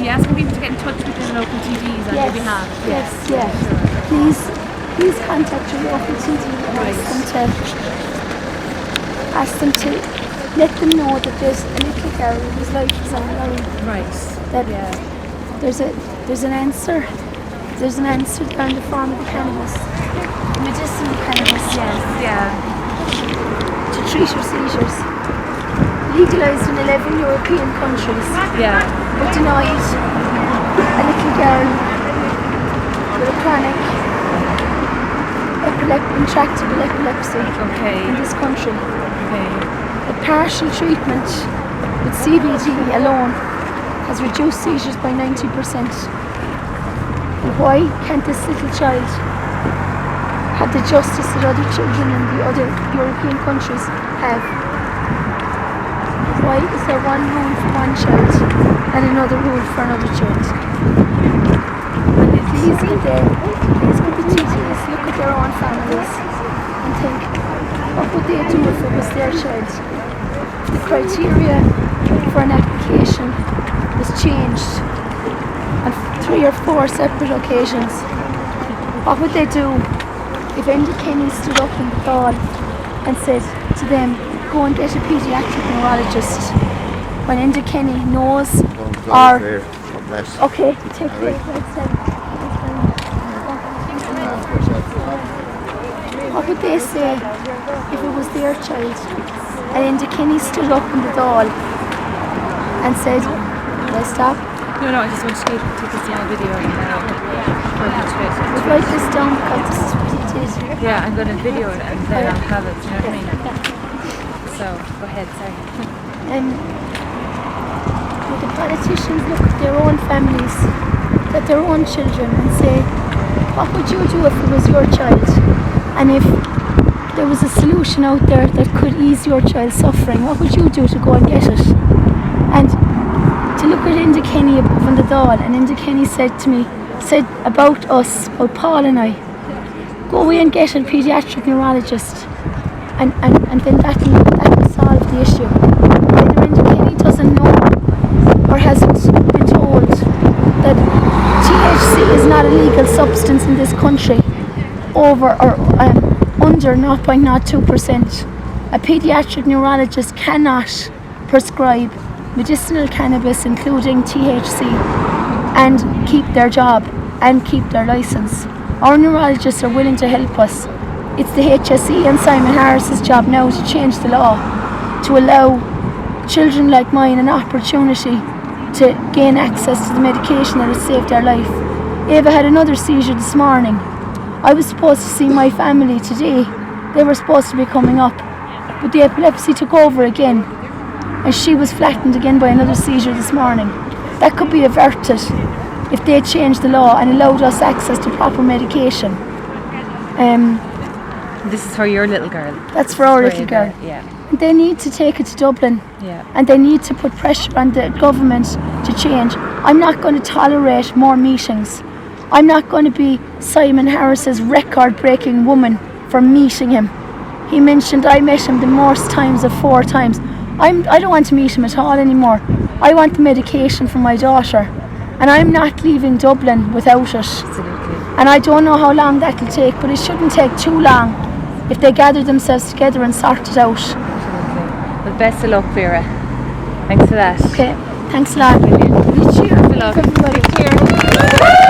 you asking people to get in touch with their local TDs on their behalf? Yes. Please contact your local TD and ask them to let them know that there's a little girl whose life is on the line. Right. That there's an answer. There's an answer there in the form of the cannabis, medicinal cannabis. To treat your seizures. Legalised in 11 European countries. But denied a little girl with a chronic intractable epilepsy in this country. A partial treatment with CBD alone has reduced seizures by 90%. And why can't this little child have the justice that other children in the other European countries have? Why is there one rule for one child and another rule for another child? And please go to TTs, look at their own families and think, what would they do if it was their child? If the criteria for an application was changed on 3 or 4 separate occasions, what would they do if Enda Kenny stood up in the hall and said to them, go and get a paediatric neurologist, when Enda Kenny knows okay, take care. What would they say if it was their child and Enda Kenny stood up in the hall and said, "Will I stop?" No, I just want to take a small video and we'll write this down because this is what it is. Yeah, I'm going to video it and then I'll have it, you know what I mean? So, go ahead, sorry. Would the politicians look at their own families, at their own children and say, what would you do if it was your child? And if there was a solution out there that could ease your child's suffering, what would you do to go and get it? And to look at Enda Kenny above on the doll, and Enda Kenny said about us, about Paul and I, go away and get a paediatric neurologist, and then that will solve the issue. Whether Enda Kenny doesn't know or hasn't been told that THC is not a legal substance in this country over or under 0.02%. A paediatric neurologist cannot prescribe medicinal cannabis including THC and keep their job and keep their license. Our neurologists are willing to help us. It's the HSE and Simon Harris's job now to change the law to allow children like mine an opportunity to gain access to the medication that has saved their life. Ava had another seizure this morning. I was supposed to see my family today. They were supposed to be coming up, but the epilepsy took over again and she was flattened again by another seizure this morning. That could be averted if they changed the law and allowed us access to proper medication. This is for your little girl. That's for our little girl. Yeah. They need to take it to Dublin, and they need to put pressure on the government to change. I'm not going to tolerate more meetings. I'm not going to be Simon Harris's record-breaking woman for meeting him. He mentioned I met him the most times of 4 times. I don't want to meet him at all anymore. I want the medication for my daughter, and I'm not leaving Dublin without it. Absolutely. And I don't know how long that will take, but it shouldn't take too long if they gather themselves together and sort it out. Well, best of luck, Vera. Thanks for that. Okay, thanks a lot. Brilliant. Cheers. Best of luck. Everybody. Cheers.